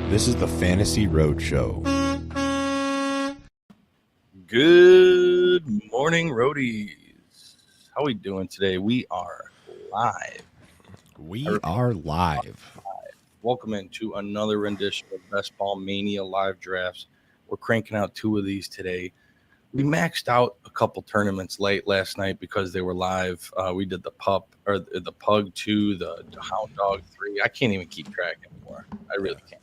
This is the Fantasy Roadshow. Good morning, roadies. How we doing today? We are live. We are live. Welcome into another rendition of Best Ball Mania live drafts. We're cranking out 2 of these today. We maxed out a couple tournaments late last night because they were live. We did the the Pug 2, the Hound Dog 3. I can't even keep track anymore. I really can't.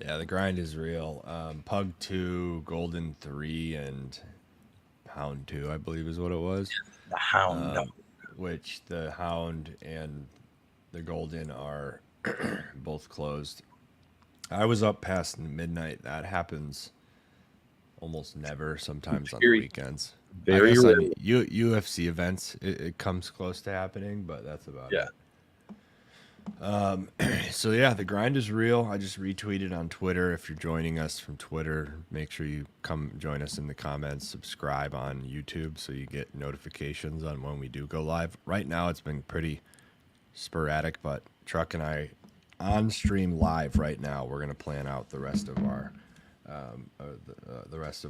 Yeah, the grind is real. Pug 2, Golden 3, and Hound 2, I believe is what it was. The Hound Dog. Which the Hound and the Golden are both closed. I was up past midnight. That happens almost never, sometimes on the weekends. Very I guess rare. on UFC events, it comes close to happening, but that's about it. So yeah, the grind is real. I just retweeted on Twitter. If you're joining us from Twitter, make sure you come join us in the comments. Subscribe on YouTube so you get notifications on when we do go live. Right now, it's been pretty sporadic, but Truck and I on stream live right now. We're gonna plan out the rest of our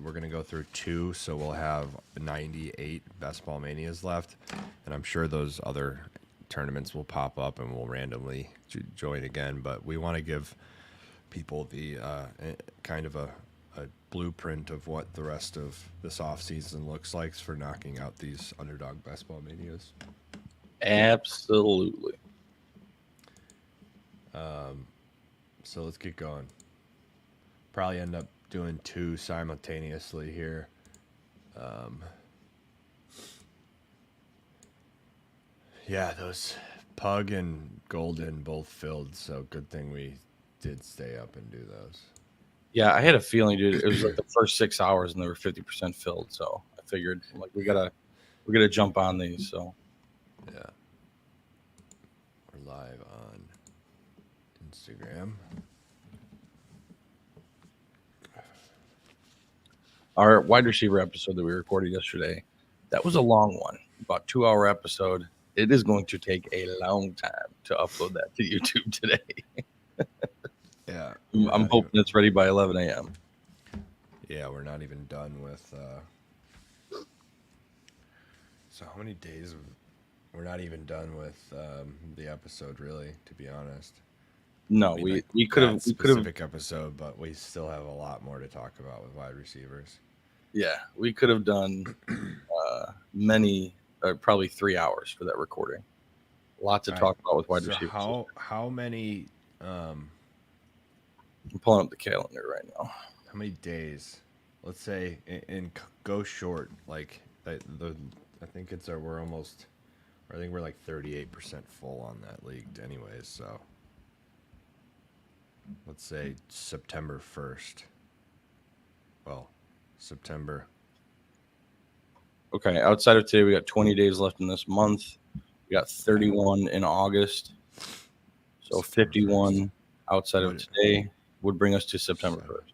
we're going to go through 2, so we'll have 98 Best Ball Manias left, and I'm sure those other tournaments will pop up and we'll randomly join again, but we want to give people the kind of a blueprint of what the rest of this off season looks like for knocking out these Underdog Best Ball Manias. Absolutely. So let's get going. Probably end up doing 2 simultaneously here. Yeah, those Pug and Golden both filled, so good thing we did stay up and do those. Yeah, I had a feeling, dude. It was like the first 6 hours and they were 50% filled. So I figured, like, we gotta jump on these. So yeah, we're live on Instagram. Our wide receiver episode that we recorded yesterday, that was a long one, about 2-hour episode. It is going to take a long time to upload that to YouTube today. Yeah, I'm hoping it's ready by 11 a.m. Yeah, we're not even done with. So how many days? We're not even done with the episode, really. To be honest. No, I mean, we could have specific episode, but we still have a lot more to talk about with wide receivers. Yeah, we could have done many, probably 3 hours for that recording. Lots to talk about with wide receivers. How many? I'm pulling up the calendar right now. How many days? Let's say and go short. Like I think we're almost. I think we're like 38% full on that league, anyways. So let's say September 1st. Well, September. Okay, outside of today, we got 20 days left in this month. We got 31 in August. So 51 outside of today would bring us to September 1st.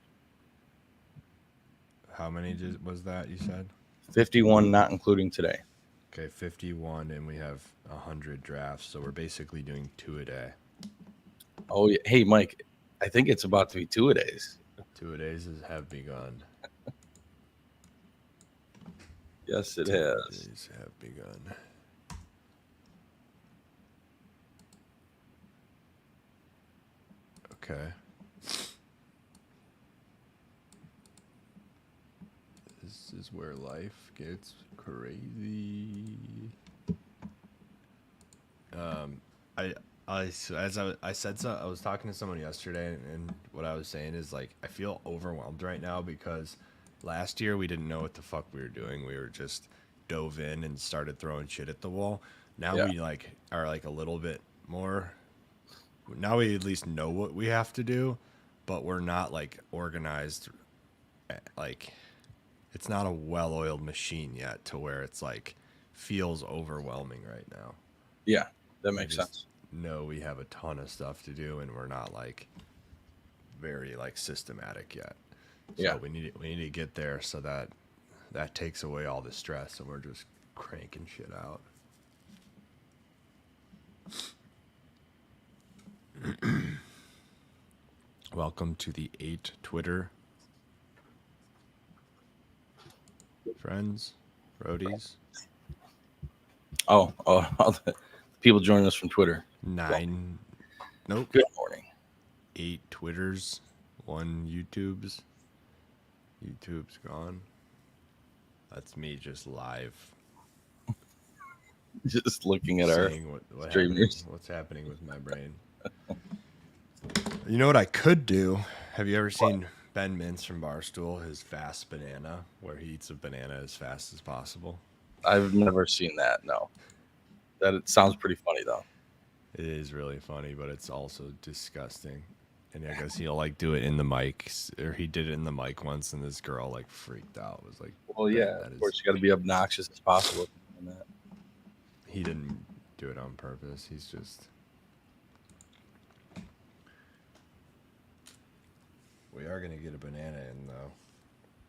How many was that, you said? 51, not including today. Okay, 51, and we have 100 drafts, so we're basically doing 2 a day. Oh, yeah. Hey, Mike, I think it's about to be 2 a days. 2 a days have begun. Yes, it 2 has. Days have begun. Okay. This is where life gets crazy. I was talking to someone yesterday, and what I was saying is, like, I feel overwhelmed right now because last year we didn't know what the fuck we were doing. We were just dove in and started throwing shit at the wall. Now we are like a little bit more. Now we at least know what we have to do, but we're not like organized. Like, it's not a well-oiled machine yet to where it's like feels overwhelming right now. Yeah, that makes sense. No, we have a ton of stuff to do, and we're not like very like systematic yet. So we need to get there so that takes away all the stress, and we're just cranking shit out. Welcome to the 8 Twitter friends, roadies. Oh, the people joining us from Twitter. 9, nope, Good morning. 8 Twitters, 1 YouTube's. YouTube's gone. That's me just live Just looking at our saying what streamers. what's happening with my brain. You know what I could do? Have you ever seen Ben Mintz from Barstool, his fast banana, where he eats a banana as fast as possible? I've never seen that. No, that it sounds pretty funny though. It is really funny, but it's also disgusting. And I guess he'll like do it in the mic, or he did it in the mic once, and this girl like freaked out. Was like, Well, yeah, that of course you got to be obnoxious as possible. he didn't do it on purpose. He's just. We are gonna get a banana in though.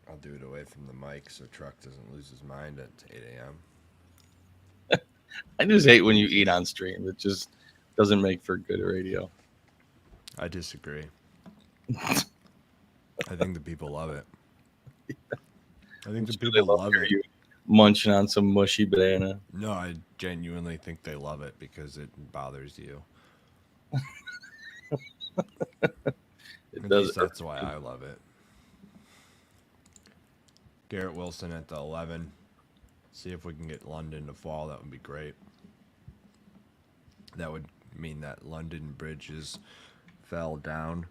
I'll do it away from the mic so Truck doesn't lose his mind at 8 a.m. I just hate when you eat on stream. It just doesn't make for good radio. I disagree. I think the people love it. I think the people love it. You munching on some mushy banana. No, I genuinely think they love it because it bothers you. It does. That's why I love it. Garrett Wilson at the 11. See if we can get London to fall. That would be great. That would mean that London bridges fell down.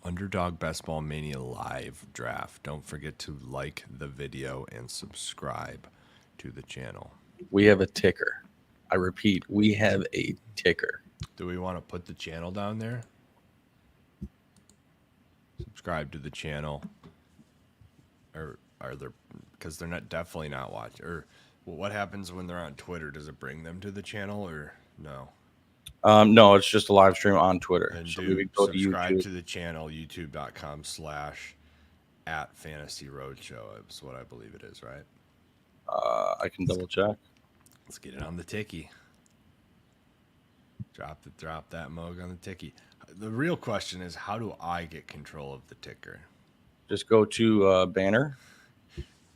Underdog Best Ball Mania live draft. Don't forget to like the video and subscribe to the channel. We have a ticker. I repeat, we have a ticker. Do we want to put the channel down there? Subscribe to the channel. Or are there, because they're definitely not watching. Or what happens when they're on Twitter? Does it bring them to the channel or no? No, it's just a live stream on Twitter. And so do we go subscribe to to the channel, youtube.com/@fantasyroadshow is what I believe it is, right? I can double check. Let's get it on the ticky. Drop that mug on the ticky. The real question is, how do I get control of the ticker? Just go to banner.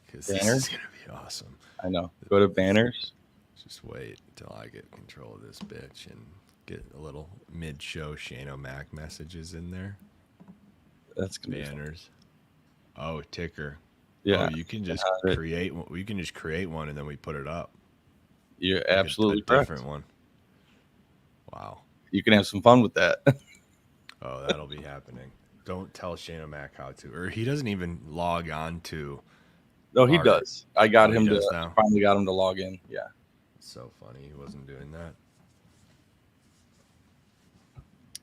Because this is going to be awesome. I know. Go to banners. Just wait until I get control of this bitch and get a little mid-show Shane O'Mac messages in there. That's gonna banners. Oh, ticker. Yeah, oh, you can just create. We can just create one and then we put it up. You're absolutely a different one. Wow. You can have some fun with that. Oh, that'll be happening. Don't tell Shane O'Mac how to, or he doesn't even log on to. No, he does. I got him to now. Finally got him to log in. Yeah. It's so funny. He wasn't doing that.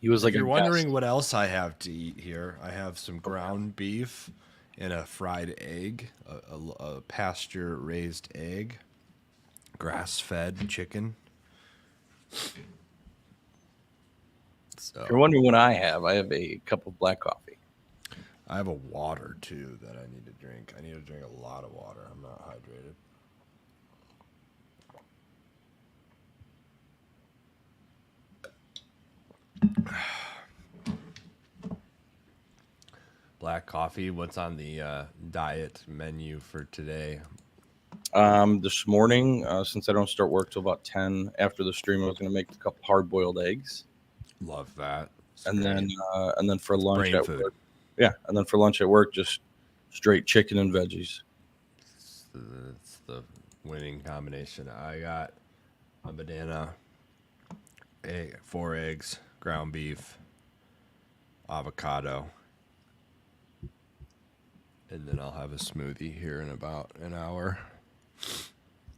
He was like, if you're wondering what else I have to eat here, I have some ground beef and a fried egg, a pasture raised egg, grass fed chicken. So, if you're wondering what I have a cup of black coffee. I have a water too that I need to drink. I need to drink a lot of water. I'm not hydrated. Black coffee. What's on the diet menu for today? This morning, since I don't start work till about 10 after the stream, I was going to make a couple hard-boiled eggs. Love that. And then for lunch Brain at food. work, and then for lunch at work, just straight chicken and veggies. It's the winning combination. I got a banana, 4 eggs, ground beef, avocado, and then I'll have a smoothie here in about an hour.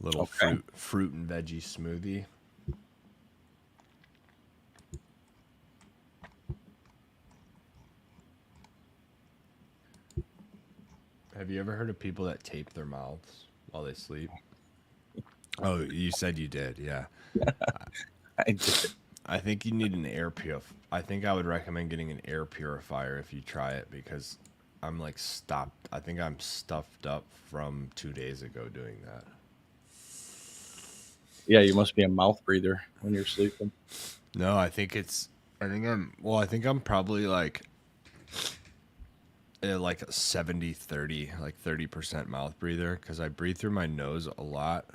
Little fruit and veggie smoothie. Have you ever heard of people that tape their mouths while they sleep? Oh, you said you did, yeah. I did. I think you need an air purifier. I think I would recommend getting an air purifier if you try it, because I'm like stopped. I think I'm stuffed up from 2 days ago doing that. Yeah, you must be a mouth breather when you're sleeping. No, I think I'm probably like a 70-30, like 30% mouth breather, because I breathe through my nose a lot,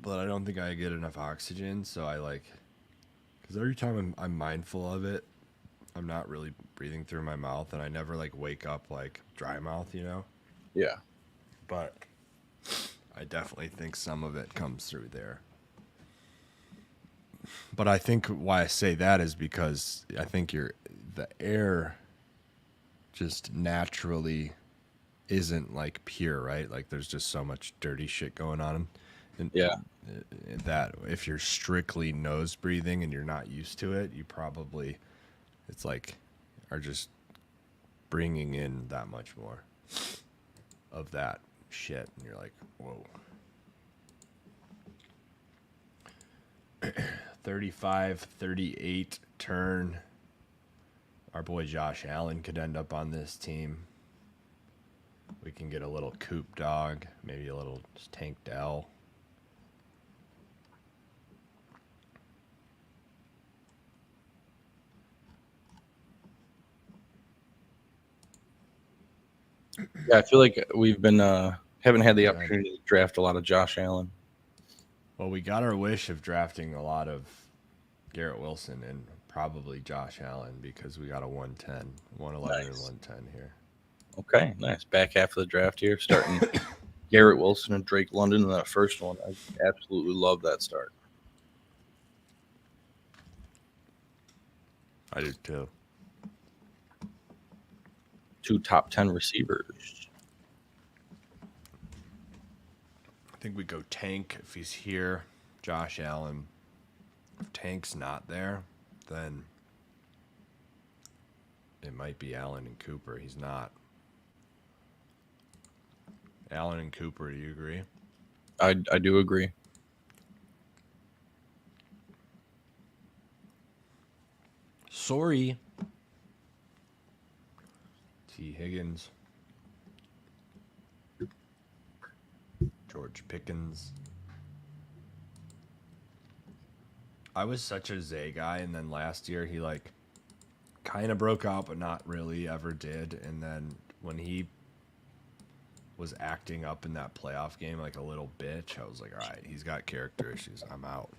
but I don't think I get enough oxygen. So because every time I'm mindful of it, I'm not really breathing through my mouth, and I never like wake up like dry mouth, Yeah. But I definitely think some of it comes through there. But I think why I say that is because I think the air just naturally isn't like pure, right? Like there's just so much dirty shit going on, Yeah. that if you're strictly nose breathing and you're not used to it, you probably it's like are just bringing in that much more of that shit, and you're like, whoa. 35-38 turn. Our boy Josh Allen could end up on this team. We can get a little Coop Dog, maybe a little Tank Dell. Yeah, I feel like we've been haven't had the opportunity to draft a lot of Josh Allen. Well, we got our wish of drafting a lot of Garrett Wilson and probably Josh Allen because we got a 110, 111 and 110 here. Okay, nice. Back half of the draft here, starting Garrett Wilson and Drake London in that first one. I absolutely love that start. I do too. 2 top 10 receivers. I think we go Tank if he's here. Josh Allen. If Tank's not there, then it might be Allen and Cooper. He's not. Allen and Cooper, do you agree? I do agree. Sorry. T. Higgins. George Pickens. I was such a Zay guy, and then last year he like kind of broke out, but not really ever did. And then when he was acting up in that playoff game like a little bitch, I was like, all right, he's got character issues. I'm out.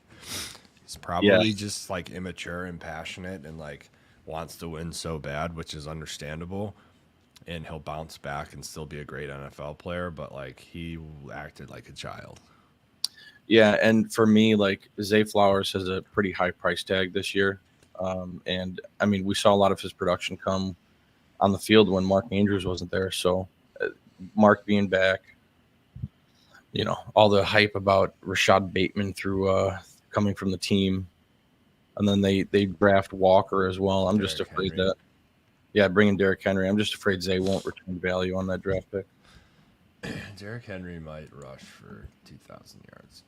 He's probably just like immature and passionate and like wants to win so bad, which is understandable. And he'll bounce back and still be a great NFL player, but like he acted like a child. Yeah, and for me, like Zay Flowers has a pretty high price tag this year. And I mean, we saw a lot of his production come on the field when Mark Andrews wasn't there. So Mark being back, all the hype about Rashad Bateman through coming from the team. And then they draft Walker as well. I'm just afraid that, bringing Derrick Henry. I'm just afraid Zay won't return value on that draft pick. Derrick Henry might rush for 2,000 yards.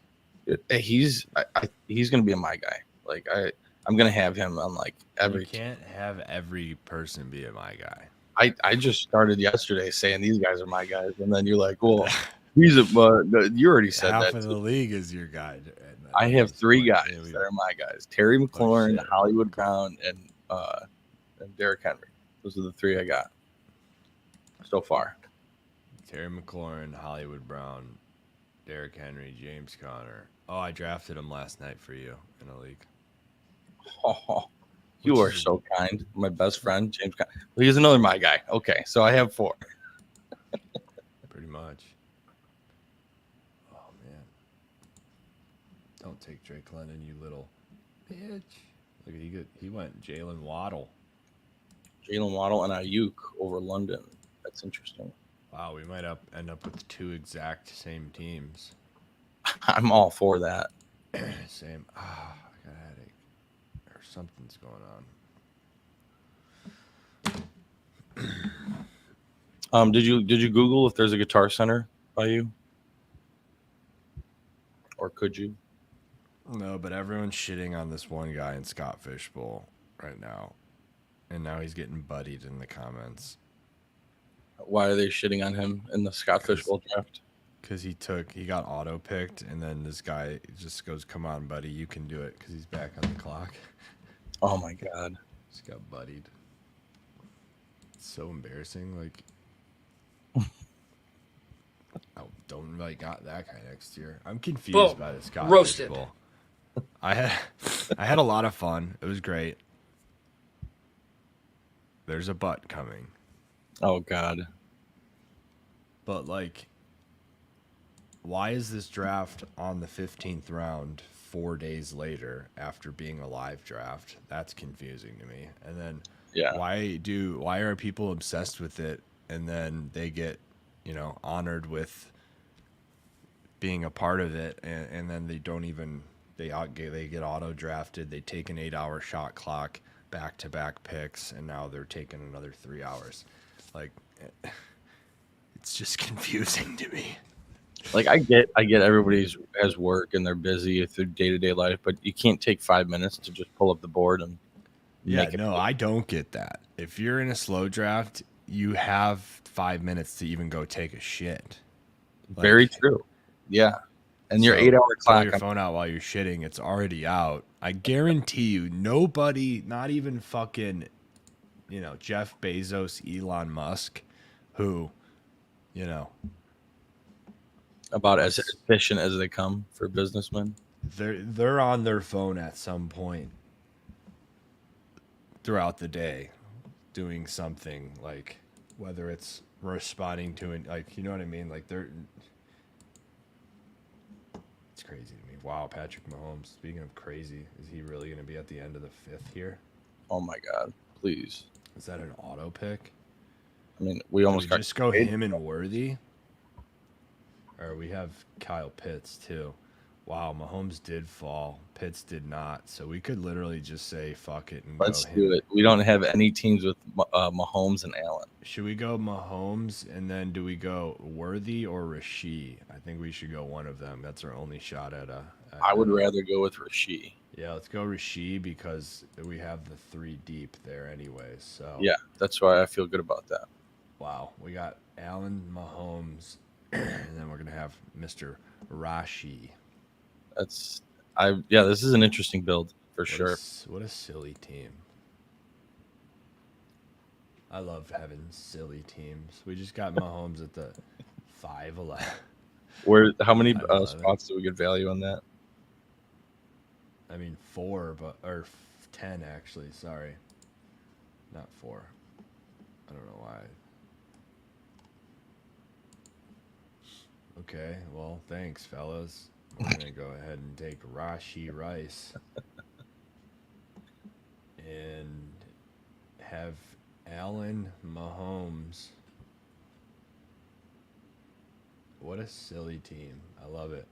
He's going to be my guy. Like I'm going to have him on like every. You can't have every person be a my guy. I just started yesterday saying these guys are my guys, and then you're like, well, he's a. You already said half that. of the league is your guy. I have 3 guys that are my guys: Terry McLaurin, Hollywood Brown, and Derrick Henry. Those are the 3 I got so far. Terry McLaurin, Hollywood Brown, Derrick Henry, James Conner. Oh, I drafted him last night for you in a league. Oh, you are so kind. My best friend, James Conner. Well, he's another my guy. Okay, so I have 4. Pretty much. Oh, man. Don't take Drake London, you little bitch. Look, he went Jalen Waddle. Jalen Waddle and Ayuk over London. That's interesting. Wow, we might end up with 2 exact same teams. I'm all for that. Same. I got a headache. Or something's going on. Did you Google if there's a Guitar Center by you? Or could you? No, but everyone's shitting on this one guy in Scott Fishbowl right now. And now he's getting buddied in the comments. Why are they shitting on him in the Scott Fishbowl draft? because he got auto picked, and then this guy just goes, "Come on, buddy, you can do it," because he's back on the clock. Oh my god. Just got buddied. It's so embarrassing. Like, oh, don't like got that guy next year. I'm confused by this guy. Roasted. I had a lot of fun. It was great. There's a butt coming. Oh god. But like, why is this draft on the 15th round 4 days later after being a live draft? That's confusing to me. And then Yeah. why are people obsessed with it and then they get, honored with being a part of it, and then they don't even they get auto drafted, they take an 8-hour shot clock, back-to-back picks, and now they're taking another 3 hours. Like, it's just confusing to me. Like I get everybody's has work and they're busy with their day-to-day life, but you can't take 5 minutes to just pull up the board and make it. No, I don't get that. If you're in a slow draft, you have 5 minutes to even go take a shit. Very true. Yeah. And your 8-hour clock. Pull your phone out while you're shitting. It's already out. I guarantee you, nobody, not even fucking, Jeff Bezos, Elon Musk, who, About as efficient as they come for businessmen. They're on their phone at some point throughout the day, doing something, like whether it's responding to it, like, you know what I mean? Like it's crazy to me. Wow, Patrick Mahomes. Speaking of crazy, is he really going to be at the end of the 5th here? Oh my god, please. Is that an auto pick? I mean, we almost got just go him and Worthy. Or we have Kyle Pitts too. Wow, Mahomes did fall. Pitts did not. So we could literally just say fuck it and let's go do him. it. We don't have any teams with Mahomes and Allen. Should we go Mahomes and then do we go Worthy or Rasheed? I think we should go one of them. That's our only shot at a. I would rather go with Rasheed. Yeah, let's go Rasheed because we have the 3 deep there anyways. So yeah, that's why I feel good about that. Wow, we got Allen, Mahomes, and then we're gonna have Mr. Rashi. This is an interesting build for sure. What a silly team. I love having silly teams. We just got Mahomes at the 5'11". How many spots do we get value on that? I mean 4, or 10 actually. Sorry, not 4. I don't know why. Okay, well, thanks, fellas. We're going to go ahead and take Rashi Rice and have Allen Mahomes. What a silly team. I love it.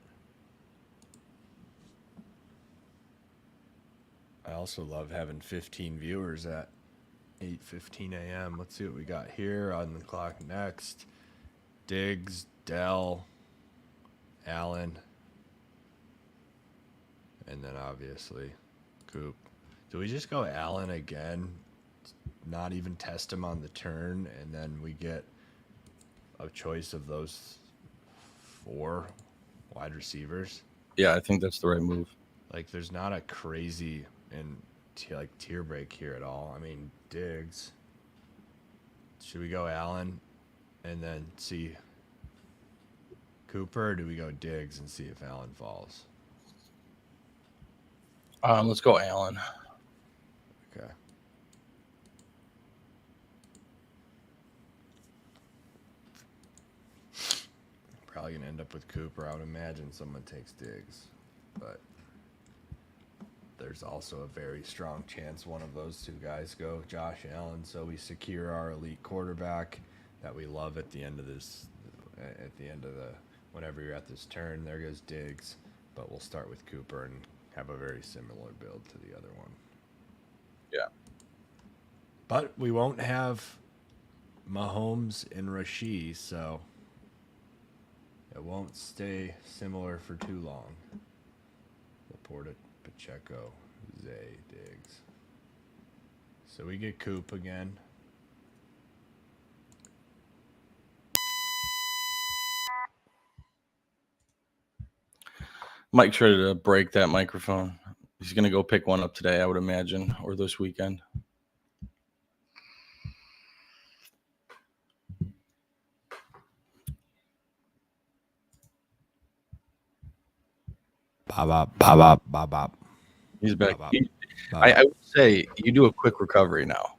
I also love having 15 viewers at 8:15 a.m. Let's see what we got here on the clock next. Diggs, Dell, Allen, and then obviously Coop. Do we just go Allen again? Not even test him on the turn, and then we get a choice of those 4 wide receivers? Yeah, I think that's the right move. Like, there's not a crazy tier break here at all. I mean, Diggs. Should we go Allen and then see Cooper, or do we go Diggs and see if Allen falls? Let's go Allen. Okay. Probably gonna end up with Cooper. I would imagine someone takes Diggs, but there's also a very strong chance one of those 2 guys go Josh Allen. So we secure our elite quarterback that we love at the end of this. At the end of whenever you're at this turn, there goes Diggs. But we'll start with Cooper and have a very similar build to the other one. Yeah. But we won't have Mahomes and Rasheed, so it won't stay similar for too long. Laporta, Pacheco, Zay, Diggs. So we get Coop again. Mike's ready to break that microphone. He's going to go pick one up today, I would imagine, or this weekend. Bop, bop, bop, bop. He's back. Bop, bop. I would say you do a quick recovery now.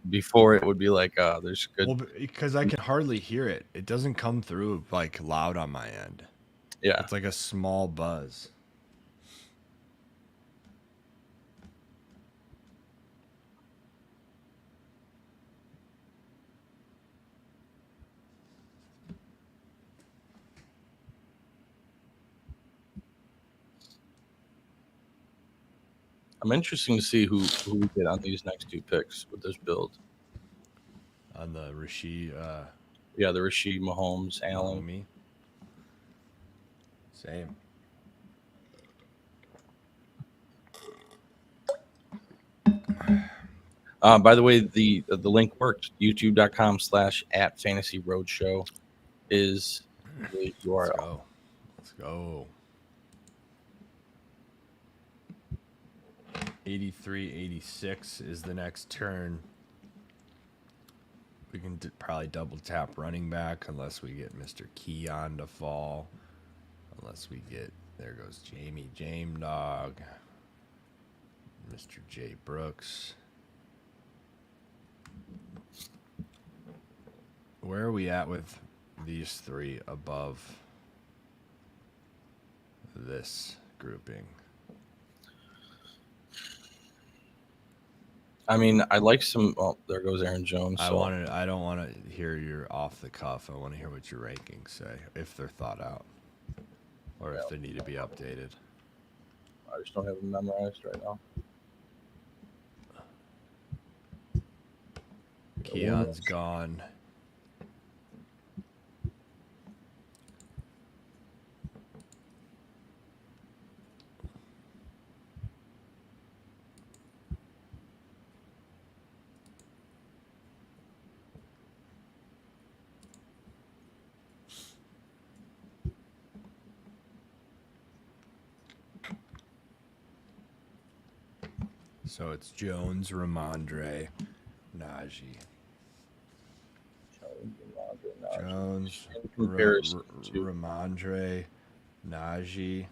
Before it would be like, there's good. Well, because I can hardly hear it. It doesn't come through like loud on my end. Yeah. It's like a small buzz. I'm interested to see who we get on these next two picks with this build. On the Rashid. Yeah, the Rashid, Mahomes, Allen. Me. Same. By the way, the link works. YouTube.com/@FantasyRoadshow is the URL. Let's go. 83, 86 is the next turn. We can probably double tap running back unless we get Mr. Keon to fall. Unless we get, there goes Jamie Jamedog. Mr. J. Brooks. Where are we at with these three above this grouping? I mean, I like some. Oh, there goes Aaron Jones. I don't want to hear your off the cuff. I want to hear what your rankings say, if they're thought out, or if they need to be updated. I just don't have them memorized right now. Keon's gone. So it's Jones, Ramondre, Najee. Jones, Ramondre, Najee,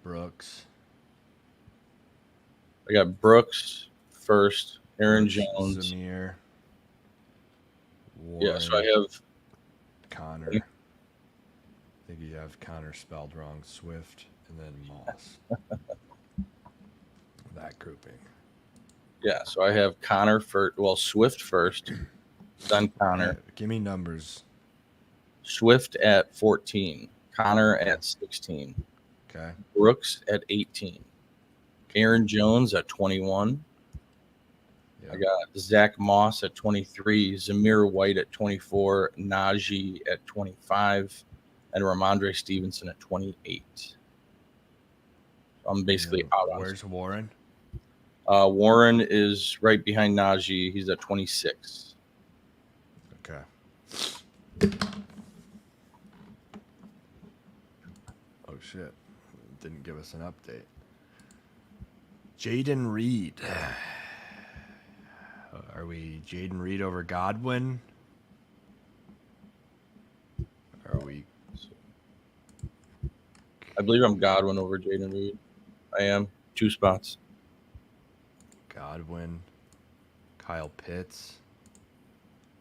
Brooks. I got Brooks first, Aaron Jones, Zamir, Warren, yeah. So I have Connor. I think you have Connor spelled wrong. Swift, and then Moss. That grouping. Yeah, so I have Connor first. Well, Swift first, then Connor. Give me numbers. Swift at 14, Connor at 16. Okay. Brooks at 18. Aaron Jones at 21. Yep. I got Zach Moss at 23. Zamir White at 24. Najee at 25. And Ramondre Stevenson at 28. So I'm basically out on. Where's Warren? Warren is right behind Najee. He's at 26. Okay. Oh, shit. Didn't give us an update. Jaden Reed. Are we Jaden Reed over Godwin? Are we? I believe I'm Godwin over Jaden Reed. I am. 2 spots. Godwin. Kyle Pitts.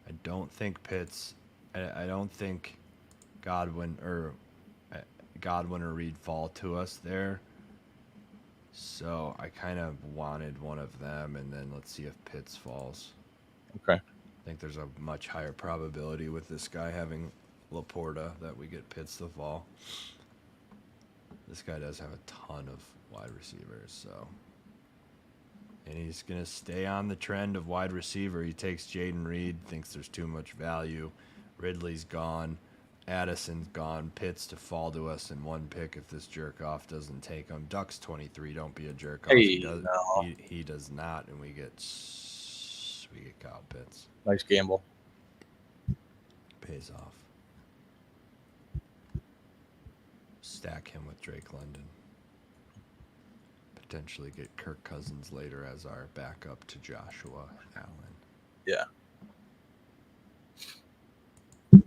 I don't think Pitts. I don't think Godwin or Reed fall to us there. So I kind of wanted one of them, and then let's see if Pitts falls. Okay. I think there's a much higher probability with this guy having Laporta that we get Pitts to fall. This guy does have a ton of wide receivers, so. And he's going to stay on the trend of wide receiver. He takes Jaden Reed, thinks there's too much value. Ridley's gone. Addison's gone. Pitts to fall to us in one pick if this jerk off doesn't take him. Ducks 23. Don't be a jerk off. Hey, he does not, and we get Kyle Pitts. Nice gamble. Pays off. stack him with Drake London. Potentially get Kirk Cousins later as our backup to Joshua Allen. Yeah. If You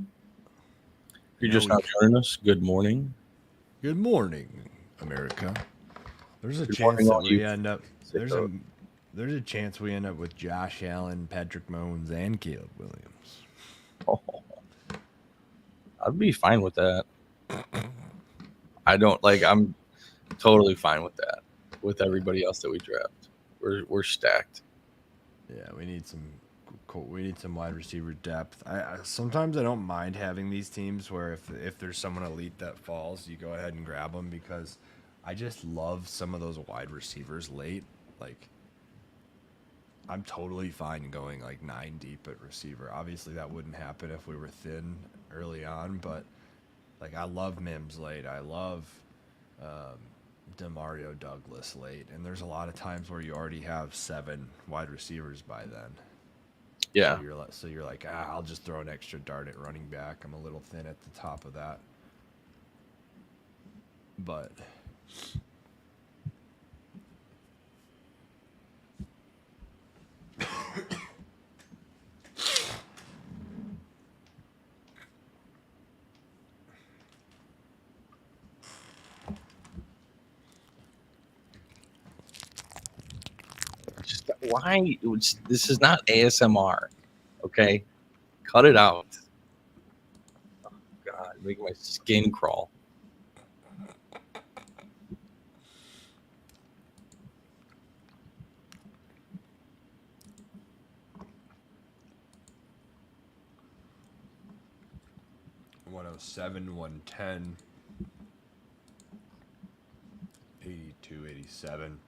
you're know, just now joining us, good morning. good morning, America. There's a Good chance morning, all that you we end up. sickos. There's a chance we end up with Josh Allen, Patrick Mahomes, and Caleb Williams. Oh, I'd be fine with that. I don't like. I'm totally fine with that. With everybody else that we draft, we're stacked. Yeah, we need some wide receiver depth. I sometimes I don't mind having these teams where if there's someone elite that falls, you go ahead and grab them because I just love some of those wide receivers late. Like I'm totally fine going like 9 deep at receiver. Obviously that wouldn't happen if we were thin early on, but like I love Mims late. I love um, Demario Douglas late, and there's a lot of times where you already have 7 wide receivers by then. Yeah. So you're like, I'll just throw an extra dart at running back. I'm a little thin at the top of that. But Just why? This is not ASMR. Okay, cut it out. Oh, God, make my skin crawl. one oh seven, 110, 82, 87.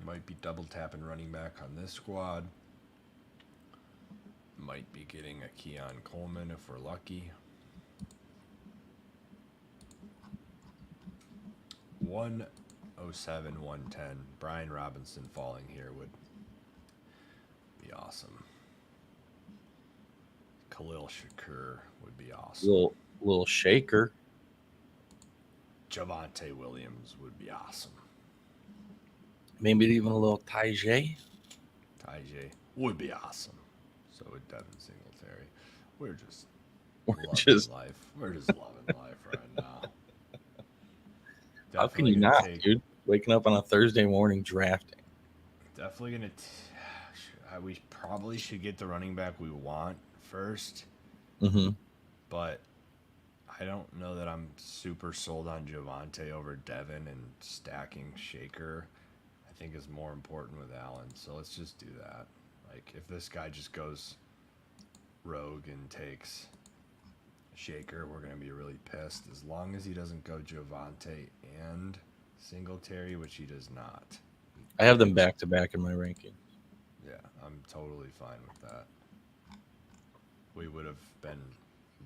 Might be double tapping running back on this squad. Might be getting a Keon Coleman if we're lucky. 107, 110. Brian Robinson falling here would be awesome. Khalil Shakur would be awesome. Little shaker. Javonte Williams would be awesome. Maybe even a little Tajay. Tajay would be awesome. So would Devin Singletary. We're just We're loving just- life. We're just loving life right now. How can you not, dude? Waking up on a Thursday morning drafting. Definitely gonna. We probably should get the running back we want first, Mm-hmm. but I don't know that I'm super sold on Javonte over Devin, and stacking Shaker I think is more important with Allen. So let's just do that. Like if this guy just goes rogue and takes Shaker, we're gonna be really pissed. As long as he doesn't go Javonte and Singletary, which he does not. I have them back to back in my ranking. Yeah, I'm totally fine with that. We would have been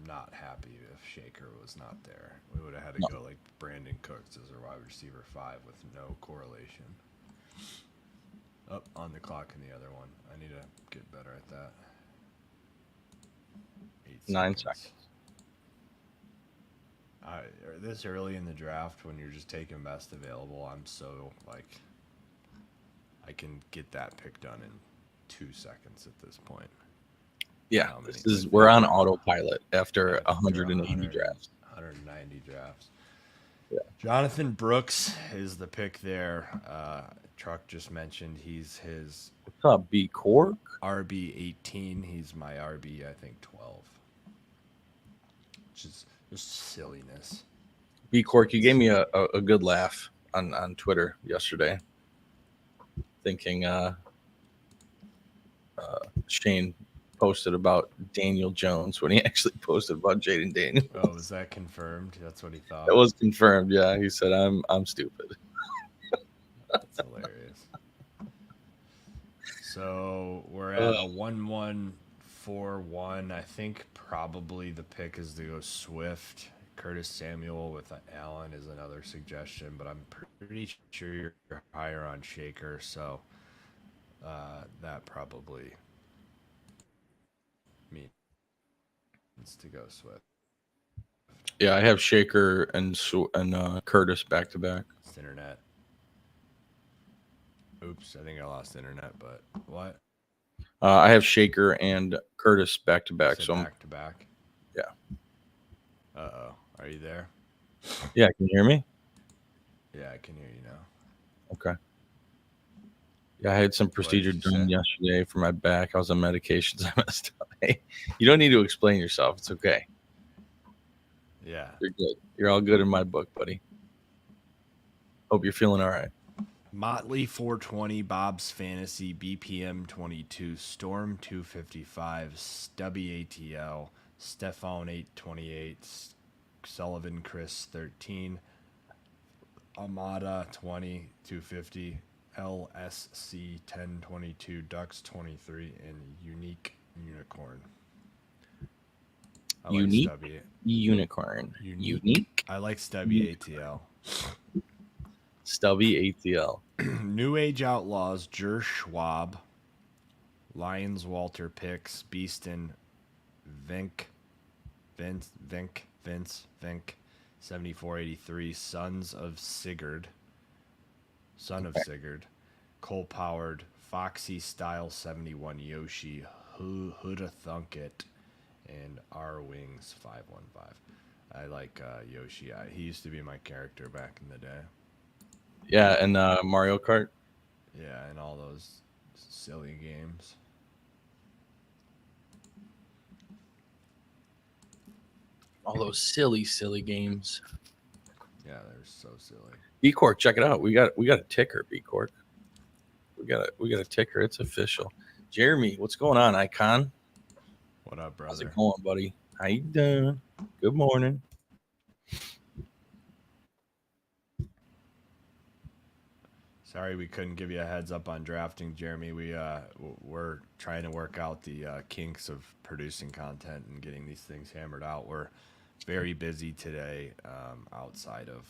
not happy if Shaker was not there. We would have had to go like Brandon Cooks as our wide receiver 5 with no correlation. Up on the clock in the other one. I need to get better at that. 9 seconds. This early in the draft, when you're just taking best available, I'm so like, I can get that pick done in 2 seconds at this point. Yeah, we're on autopilot after 180 drafts. 190 drafts. Yeah. Jonathan Brooks is the pick there. Truck just mentioned he's his What's up, B Cork? RB 18. He's my RB, I think 12. Which is just silliness. B Cork, you gave me a good laugh on Twitter yesterday, thinking Shane posted about Daniel Jones when he actually posted about Jaden Daniels. Oh, was that confirmed? That's what he thought. That was confirmed. Yeah, he said I'm stupid. That's hilarious. So we're at a 1-1-4-1. I think probably the pick is to go Swift. Curtis Samuel with Allen is another suggestion, but I'm pretty sure you're higher on Shaker. So That probably means to go Swift. Yeah, I have Shaker and Curtis back to back. It's internet. Oops, I think I lost internet, but what? I have Shaker and Curtis back to back. Said So back to back. yeah, Are you there? yeah. Can you hear me? Yeah, I can hear you now. Okay. Yeah, I had some What procedure did you done say? yesterday for my back. I was on medications. I messed up. Hey, you don't need to explain yourself. It's okay. Yeah. You're good. You're all good in my book, buddy. Hope you're feeling all right. Motley 420, Bob's Fantasy, BPM 22, Storm 255, Stubby ATL, Stefan 828, Sullivan Chris 13, Amada 20 250, LSC 1022, Ducks 23, and Unique Unicorn. I like Unique Stubby. unicorn. Unique I like Stubby ATL. stubby ATL. New Age Outlaws, Jer Schwab, Lions Walter Picks, Beeston, Vince, 7483, Son of Sigurd, Cole Powered, Foxy Style 71, Yoshi, Huda Thunkit, and R Wings 515. I like Yoshi. He used to be my character back in the day. Yeah, and Mario Kart. Yeah, and all those silly games. All those silly games. Yeah, they're so silly. B Cork, check it out. We got a ticker, B Cork. We got a ticker. It's official. Jeremy, what's going on, Icon? What up, How's brother? it going, buddy? How you doing? Good morning. Sorry we couldn't give you a heads up on drafting, Jeremy. We're trying to work out the kinks of producing content and getting these things hammered out. We're very busy today outside of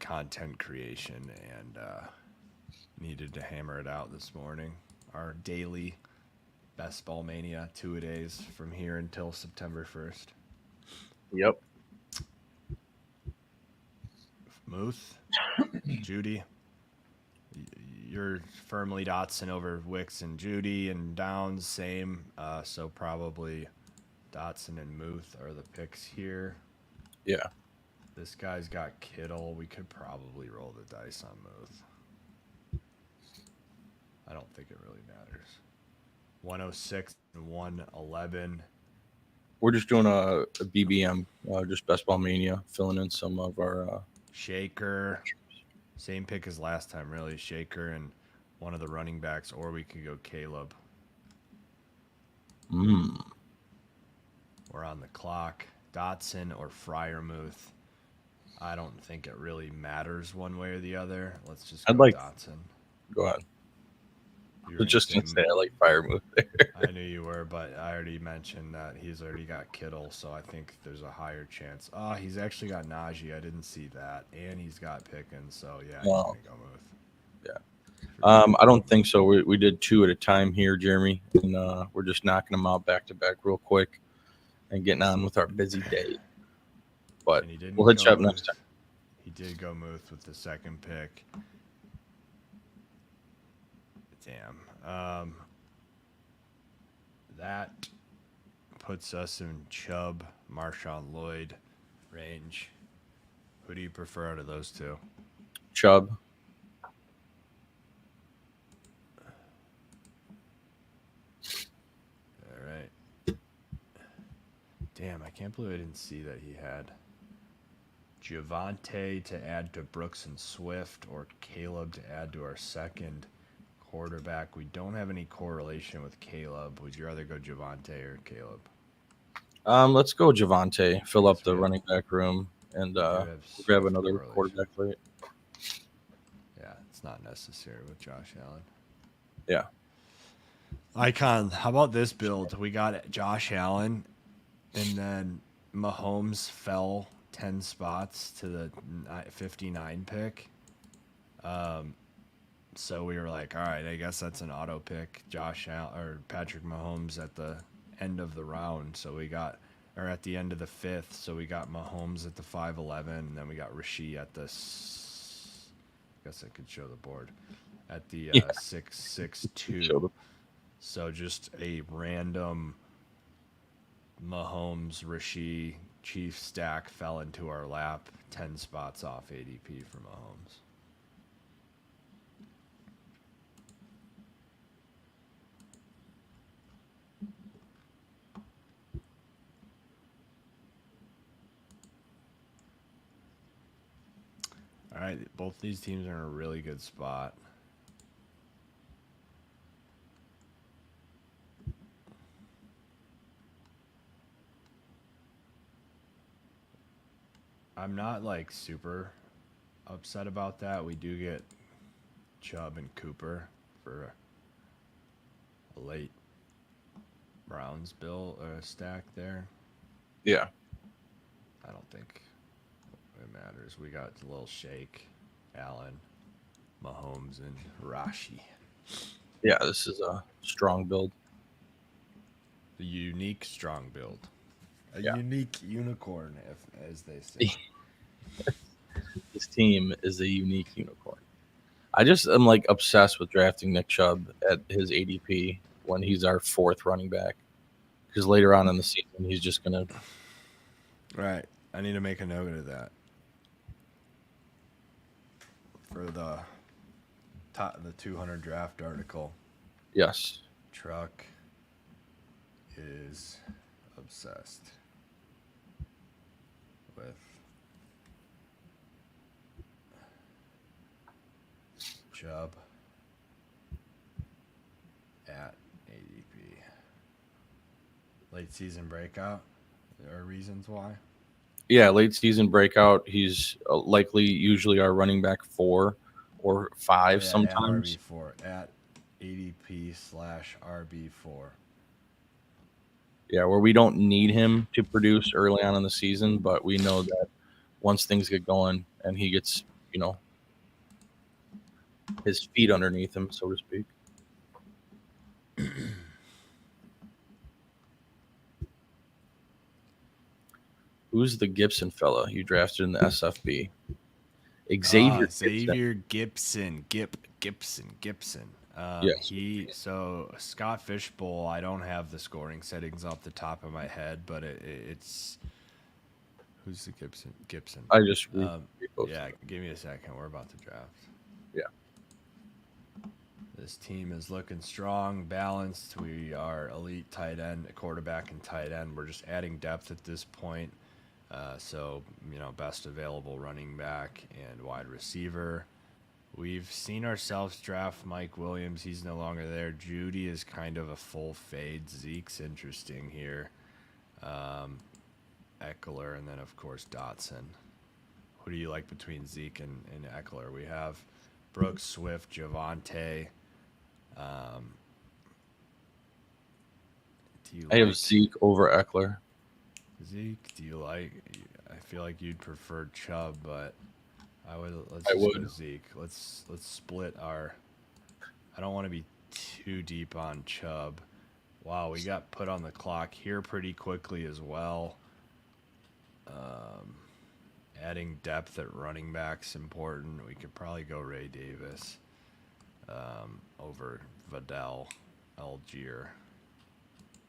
content creation and needed to hammer it out this morning. Our daily Best Ball Mania 2-a-days from here until September 1st. Yep. Muth, Judy, you're firmly Dotson over Wicks and Judy, and Downs same. So probably Dotson and Muth are the picks here. Yeah. This guy's got Kittle. We could probably roll the dice on Muth. I don't think it really matters. 106 and 111. We're just doing a BBM, just Best Ball Mania, filling in some of our Shaker. Same pick as last time, really. Shaker and one of the running backs, or we could go Caleb. We're on the clock. Dotson or Fryermuth. I don't think it really matters one way or the other. Let's just go Dotson. Go ahead. I was just going to say I like Fryermuth there. I knew you were, but I already mentioned that he's already got Kittle, so I think there's a higher chance. Oh, he's actually got Najee. I didn't see that. And he's got Pickens, so yeah, he's going to go Muth. Yeah. I don't think so. We did two at a time here, Jeremy, and we're just knocking them out back to back real quick and getting on with our busy day. But we'll hit you up next time. He did go Muth with the second pick. Damn. That puts us in Chubb, Marshawn Lloyd range. Who do you prefer out of those two? Chubb. All right. Damn, I can't believe I didn't see that he had Javonte to add to Brooks and Swift or Caleb to add to our second quarterback. We don't have any correlation with Caleb. Would you rather go Javonte or Caleb? Let's go Javonte. Fill up the running back room and grab another quarterback late. Yeah, it's not necessary with Josh Allen. Yeah. Icon, how about this build? We got Josh Allen, and then Mahomes fell 10 spots to the 59 pick. So we were like, all right, I guess that's an auto pick. Josh Allen or Patrick Mahomes at the end of the round. So we got, or at the end of the fifth. So we got Mahomes at the 5'11, and then we got Rasheed at the. I guess I could show the board at the Yeah, 6'2". showed So just a random Mahomes Rasheed Chief stack fell into our lap, 10 spots off ADP for Mahomes. All right, both these teams are in a really good spot. I'm not like super upset about that. We do get Chubb and Cooper for a late Browns bill stack there. Yeah. I don't think it matters. We got a little Shake, Allen, Mahomes, and Rashi. Yeah, this is a strong build. The unique strong build. A Yeah. unique unicorn, as they say. This team is a unique unicorn. I just am like obsessed with drafting Nick Chubb at his ADP when he's our fourth running back. Because later on in the season, he's just going to. Right. I need to make a note of that. For the 200 draft article. Yes. Truck is obsessed with Chubb at ADP. Late season breakout. There are reasons why. Yeah, late season breakout. He's likely usually our running back 4 or 5 sometimes. At RB4 at ADP/RB4. Yeah, where we don't need him to produce early on in the season, but we know that once things get going and he gets, his feet underneath him, so to speak. Who's the Gibson fella you drafted in the SFB? Xavier Gibson. Gibson. Yes. So Scott Fishbowl. I don't have the scoring settings off the top of my head, but it's who's the Gibson. I just yeah. Give me a second. We're about to draft. Yeah. This team is looking strong, balanced. We are elite tight end, quarterback, and tight end. We're just adding depth at this point. So, best available running back and wide receiver. We've seen ourselves draft Mike Williams. He's no longer there. Judy is kind of a full fade. Zeke's interesting here. Eckler, and then, of course, Dotson. Who do you like between Zeke and Eckler? We have Brooks, Swift, Javonte. I have Zeke over Eckler. Zeke, do you like? I feel like you'd prefer Chubb, but let's go Zeke. Let's split our. I don't want to be too deep on Chubb. Wow, we got put on the clock here pretty quickly as well. Adding depth at running back's important. We could probably go Ray Davis over Vidal, Algier.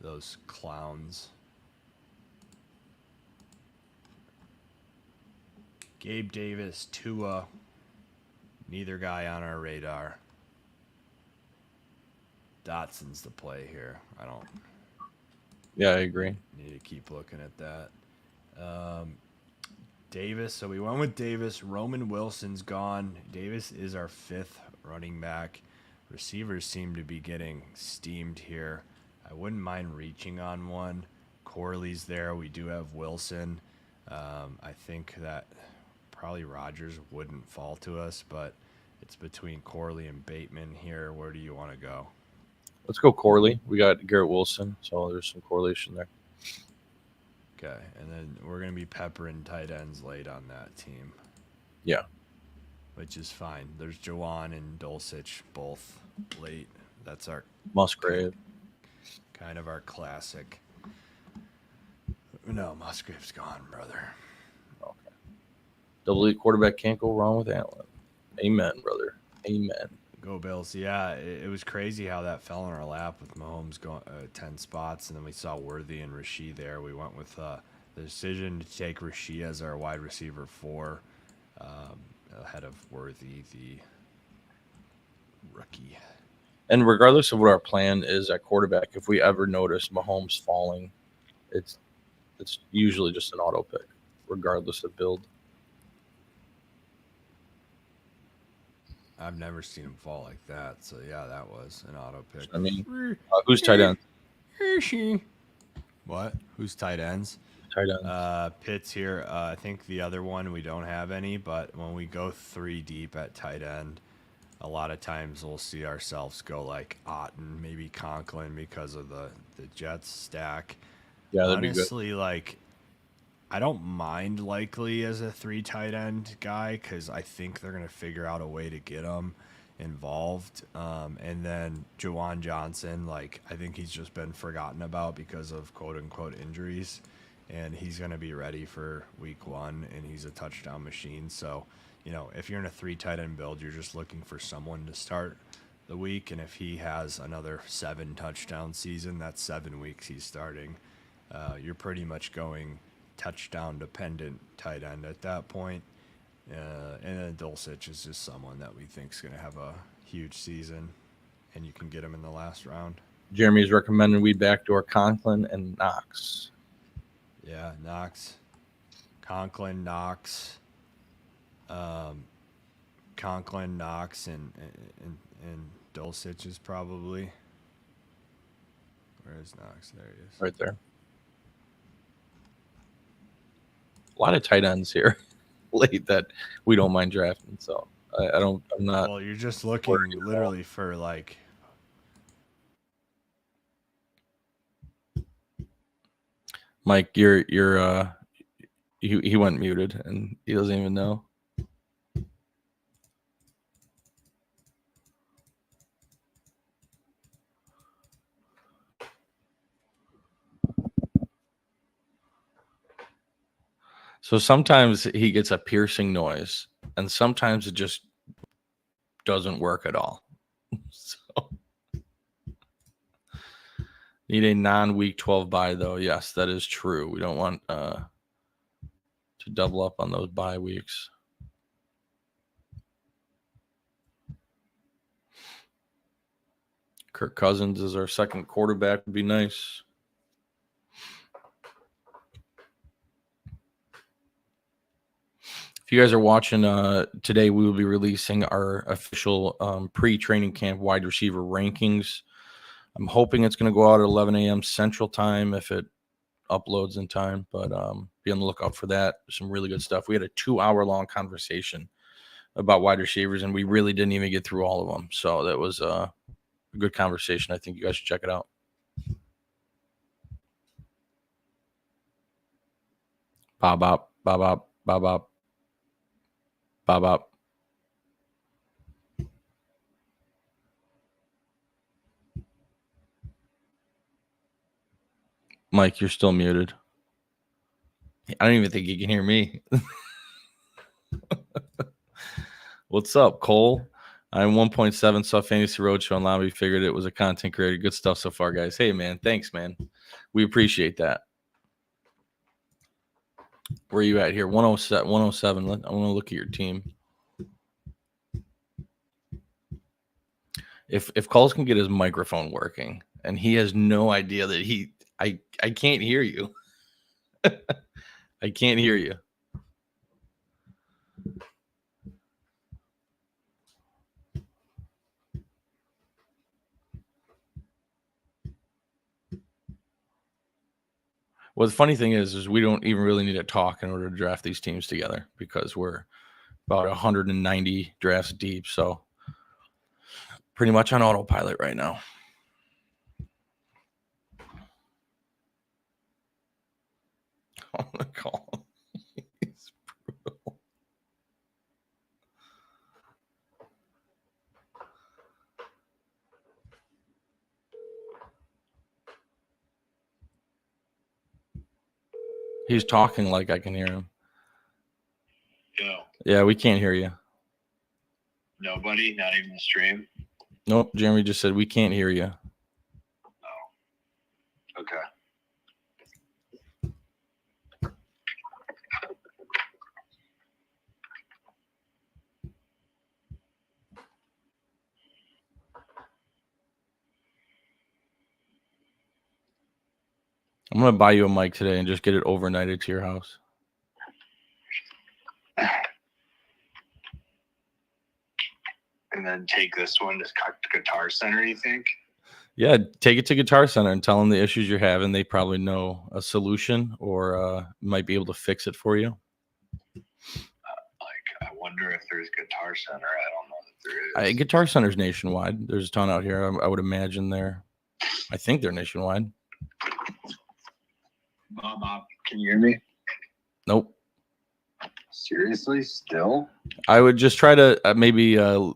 Those clowns. Gabe Davis, Tua, neither guy on our radar. Dotson's the play here. Yeah, I agree. Need to keep looking at that. Davis, so we went with Davis. Roman Wilson's gone. Davis is our fifth running back. Receivers seem to be getting steamed here. I wouldn't mind reaching on one. Corley's there. We do have Wilson. I think that probably Rodgers wouldn't fall to us, but it's between Corley and Bateman here. Where do you want to go? Let's go Corley. We got Garrett Wilson, so there's some correlation there. Okay, and then we're going to be peppering tight ends late on that team. Yeah. which is fine. There's Jawan and Dulcich both late. That's our Musgrave. kind of our classic. No, Musgrave's gone, brother. Okay. Double elite quarterback can't go wrong with Allen. Amen, brother. Amen. Go Bills. Yeah, it was crazy how that fell in our lap with Mahomes going 10 spots, and then we saw Worthy and Rasheed there. We went with the decision to take Rasheed as our wide receiver 4 ahead of Worthy, the rookie. And regardless of what our plan is at quarterback, if we ever notice Mahomes falling, it's usually just an auto pick, regardless of build. I've never seen him fall like that. So, yeah, that was an auto pick. I mean, who's tight end? What? Who's tight ends? Tight end. Pitts here. I think the other one, we don't have any, but when we go 3 deep at tight end, a lot of times we'll see ourselves go like Otten, maybe Conklin because of the Jets stack. Yeah, that'd Honestly, be good. like, I don't mind Likely as a 3 tight end guy because I think they're going to figure out a way to get him involved. And then Jawan Johnson, like, I think he's just been forgotten about because of quote-unquote injuries. And he's going to be ready for week 1, and he's a touchdown machine. So, you know, if you're in a 3 tight end build, you're just looking for someone to start the week. And if he has another 7 touchdown season, that's 7 weeks he's starting. You're pretty much going touchdown dependent tight end at that point. And then Dulcich is just someone that we think is going to have a huge season, and you can get him in the last round. Jeremy's recommending we backdoor Conklin and Knox. Yeah, Knox, Conklin, Knox, Conklin, Knox, and Dulcich is probably. Where is Knox? There he is. Right there. A lot of tight ends here late that we don't mind drafting. So I'm not. Well, you're just looking literally for like. Mike, he went muted and he doesn't even know. So sometimes he gets a piercing noise, and sometimes it just doesn't work at all. So need a non-week 12 bye, though. Yes, that is true. We don't want to double up on those bye weeks. Kirk Cousins is our second quarterback. Would be nice. If you guys are watching today, we will be releasing our official pre-training camp wide receiver rankings. I'm hoping it's going to go out at 11 a.m. Central Time if it uploads in time, but be on the lookout for that. Some really good stuff. We had a 2-hour-long conversation about wide receivers, and we really didn't even get through all of them. So that was a good conversation. I think you guys should check it out. Bob up, bob up, bob up, bob up. Mike, you're still muted. I don't even think you can hear me. What's up, Cole? I'm 1.7, saw Fantasy Roadshow and Lobby, figured it was a content creator. Good stuff so far, guys. Hey, man. Thanks, man. We appreciate that. Where are you at here? 107. 107. I want to look at your team. If Coles can get his microphone working, and he has no idea that I can't hear you. I can't hear you. Well, the funny thing is we don't even really need to talk in order to draft these teams together because we're about 190 drafts deep. So pretty much on autopilot right now. Oh my God. He's talking like I can hear him. Yo, Yeah, we can't hear you. nobody, not even the stream. Nope, Jeremy just said we can't hear you. Okay. I'm gonna buy you a mic today and just get it overnighted to your house. And then take this one to Guitar Center, you think? Yeah, take it to Guitar Center and tell them the issues you're having. They probably know a solution or might be able to fix it for you. I wonder if there's Guitar Center. I don't know if there is. Guitar Center's nationwide. There's a ton out here. I would imagine I think they're nationwide. Bob, can you hear me? Nope. Seriously? Still? I would just try to maybe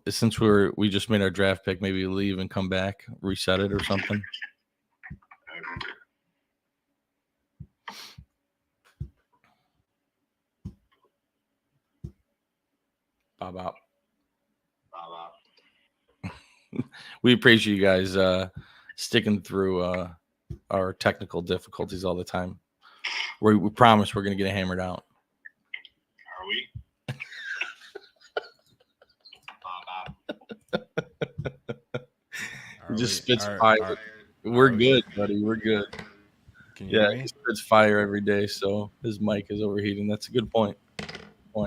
since we just made our draft pick, maybe leave and come back, reset it or something. Bob. We appreciate you guys sticking through our technical difficulties all the time. We promise we're going to get it hammered out. Are we? He just spits fire. We're good, buddy. We're good. Can you hear me? He spits fire every day, so his mic is overheating. That's a good point.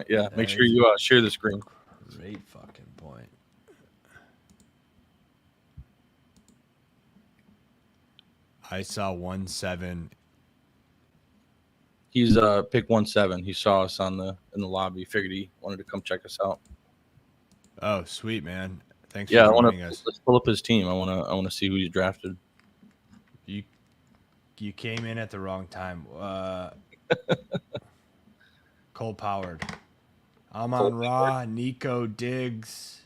Yeah, make sure you share the screen. Great fucking point. I saw 1-7. He's pick 1-7. He saw us in the lobby. Figured he wanted to come check us out. Oh, sweet, man. Thanks Yeah, for joining us. Let's pull up his team. I want to see who he's drafted. You came in at the wrong time. Cole Powered. Amon Ra, Nico Diggs,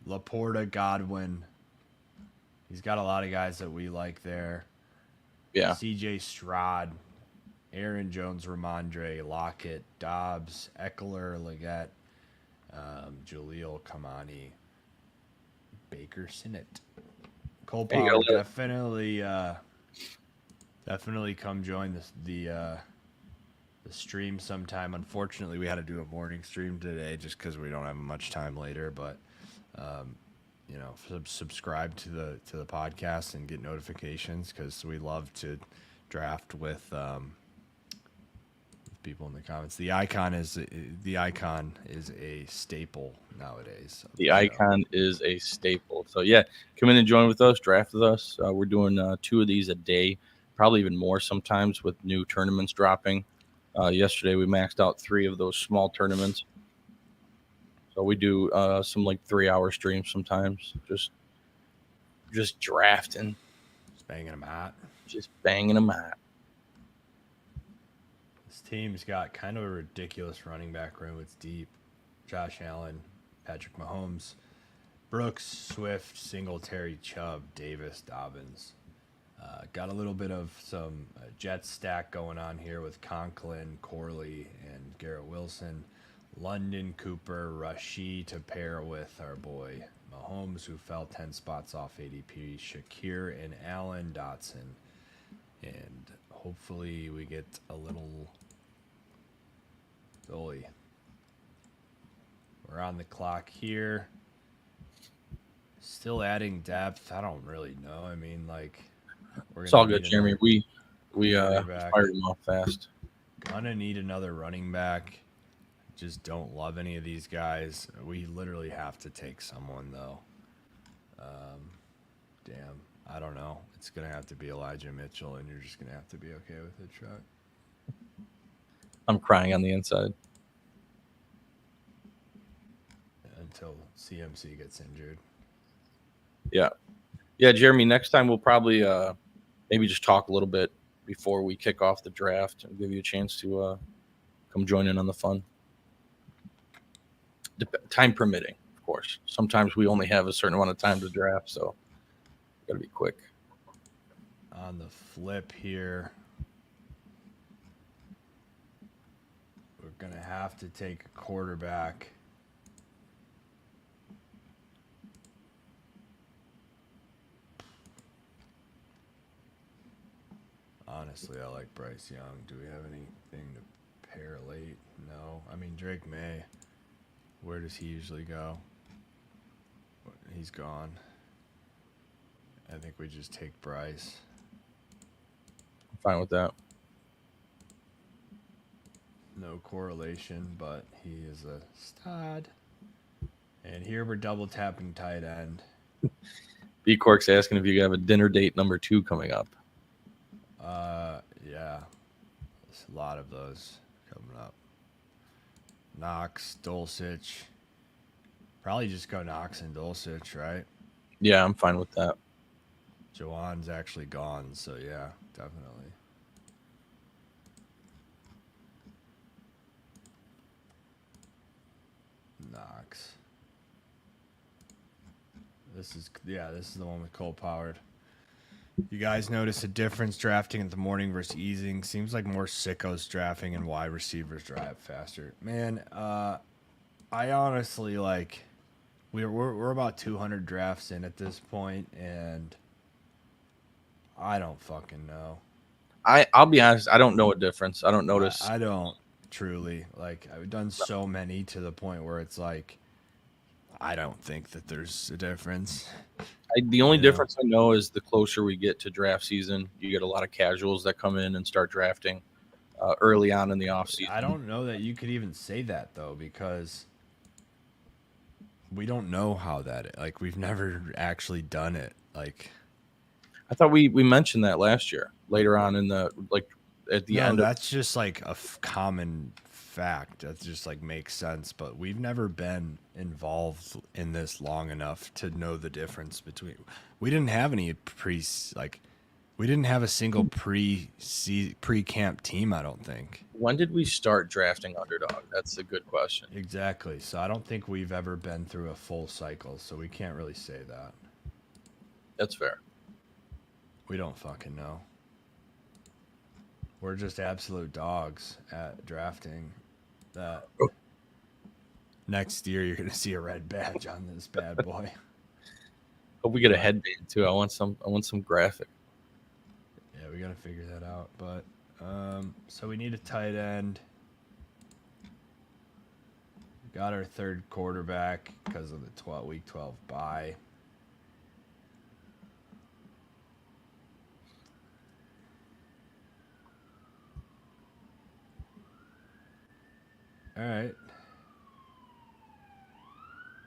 Laporta, Godwin. He's got a lot of guys that we like there. Yeah. CJ Stroud, Aaron Jones, Ramondre, Lockett, Dobbs, Eckler, Leggett, Jaleel Kamani, Baker Sinnott. Cole Power, definitely come join the stream sometime. Unfortunately, we had to do a morning stream today just because we don't have much time later. But subscribe to the podcast and get notifications because we love to draft with people in the comments. The icon is a staple nowadays. The icon is a staple. So yeah, come in and join with us, draft with us. We're doing 2 of these a day, probably even more sometimes with new tournaments dropping. Yesterday we maxed out 3 of those small tournaments. So we do some 3-hour streams sometimes, just drafting, just banging them out. This team's got kind of a ridiculous running back room. It's deep. Josh Allen, Patrick Mahomes, Brooks, Swift, Singletary, Chubb, Davis, Dobbins. Got a little bit of some Jets stack going on here with Conklin, Corley, and Garrett Wilson. London, Cooper, Rashid to pair with our boy Mahomes, who fell 10 spots off ADP, Shakir and Allen, Dotson. And hopefully we get a little goalie. We're on the clock here. Still adding depth. I don't really know. I mean, it's all good, Jeremy. We fired him off fast. Gonna need another running back. Just don't love any of these guys. We literally have to take someone though. Damn, I don't know. It's gonna have to be Elijah Mitchell, and you're just gonna have to be okay with it, Chuck. I'm crying on the inside. Until CMC gets injured. Yeah, Jeremy. Next time we'll probably maybe just talk a little bit before we kick off the draft and give you a chance to come join in on the fun. Time permitting, of course. Sometimes we only have a certain amount of time to draft, so got to be quick. On the flip here, going to have to take a quarterback. Honestly, I like Bryce Young. Do we have anything to pair late? No. I mean, Drake May. Where does he usually go? He's gone. I think we just take Bryce. I'm fine with that. No correlation, but he is a stud. And here we're double tapping tight end. B Cork's asking if you have a dinner date number 2 coming up. Yeah. There's a lot of those coming up. Knox, Dulcich. Probably just go Knox and Dulcich, right? Yeah, I'm fine with that. Jawan's actually gone, so yeah, definitely. Knox. This is the one with Cole Powered. You guys notice a difference drafting in the morning versus easing? Seems like more sickos drafting and wide receivers drive faster. Man, I honestly like we're about 200 drafts in at this point, and I don't fucking know. I'll be honest, I don't know a difference. I don't notice. I don't truly. Like, I've done so many to the point where it's like I don't think that there's a difference. The only difference I know is the closer we get to draft season, you get a lot of casuals that come in and start drafting early on in the offseason. I don't know that you could even say that, though, because we don't know how that, like, we've never actually done it. Like, I thought we mentioned that last year, later on in the, like, at the end. That's just like a common fact. That just like makes sense, but we've never been involved in this long enough to know the difference between. We didn't have any we didn't have a single pre-camp team, I don't think. When did we start drafting Underdog? That's a good question. Exactly. So I don't think we've ever been through a full cycle, so we can't really say that. That's fair. We don't fucking know. We're just absolute dogs at drafting. That next year you're gonna see a red badge on this bad boy. Hope we get a headband too. I want some graphic. Yeah, we gotta figure that out. But so we need a tight end. Got our third quarterback because of the week 12 bye. All right.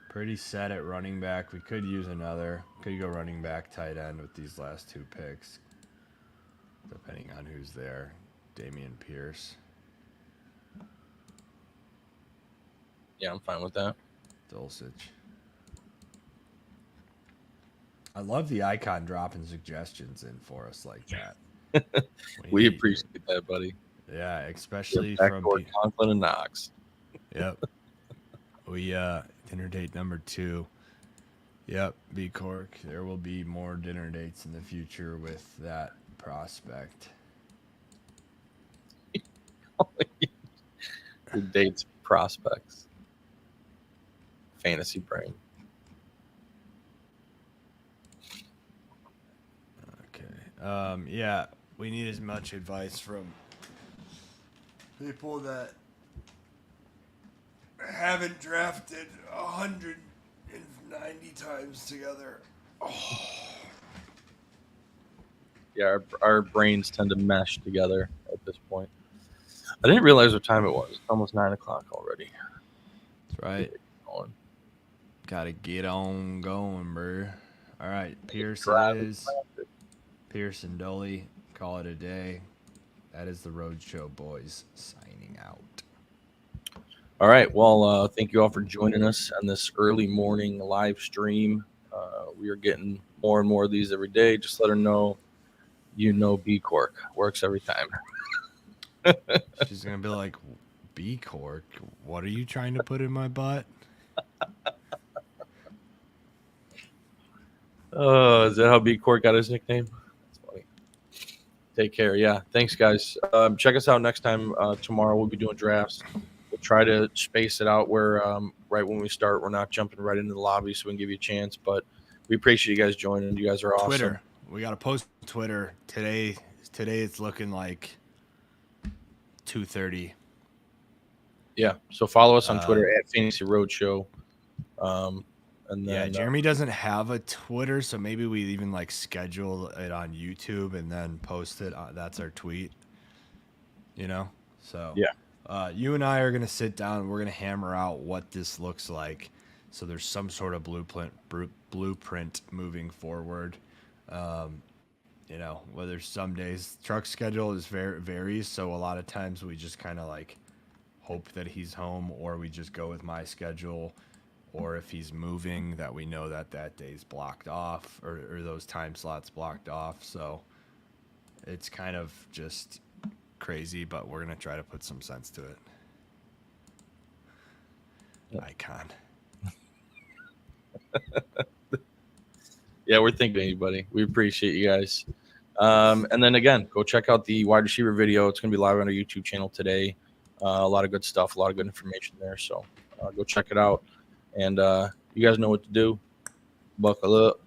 Pretty set at running back. We could use another. Could go running back, tight end with these last 2 picks. Depending on who's there. Damian Pierce. Yeah, I'm fine with that. Dulcich. I love the icon dropping suggestions in for us like that. We appreciate that, buddy. Yeah, especially from Conklin and Knox. Yep. We dinner date number 2. Yep, B Cork. There will be more dinner dates in the future with that prospect. The dates prospects. Fantasy brain. Okay. Yeah, we need as much advice from people that haven't drafted 190 times together. Oh. Yeah, our brains tend to mesh together at this point. I didn't realize what time it was. It's almost 9 o'clock already. That's right. Gotta get on going, bro. All right, Pierce it is. Pierce and Dolly, call it a day. That is the Roadshow Boys signing out. All right. Well, thank you all for joining us on this early morning live stream. We are getting more and more of these every day. Just let her know you know B Cork. Works every time. She's going to be like, B Cork? What are you trying to put in my butt? Is that how B Cork got his nickname? That's funny. Take care. Yeah. Thanks, guys. Check us out next time. Tomorrow we'll be doing drafts. We'll try to space it out where right when we start, we're not jumping right into the lobby, so we can give you a chance. But we appreciate you guys joining. You guys are awesome. Twitter. We got to post Twitter today. Today it's looking like 2:30. Yeah. So follow us on Twitter at Fantasy Roadshow. And then, Jeremy doesn't have a Twitter, so maybe we even like schedule it on YouTube and then post it. That's our tweet. You know. So yeah. You and I are gonna sit down. And we're gonna hammer out what this looks like. So there's some sort of blueprint moving forward. You know, whether some days truck schedule is varies, so a lot of times we just kind of like hope that he's home, or we just go with my schedule, or if he's moving, that we know that day's blocked off, or those time slots blocked off. So it's kind of just crazy, but we're gonna try to put some sense to it. Yep. Icon. Yeah, we're thinking of you, buddy. We appreciate you guys. And then again, go check out the wide receiver video. It's going to be live on our YouTube channel today. A lot of good stuff, a lot of good information there. So go check it out. And you guys know what to do. Buckle up.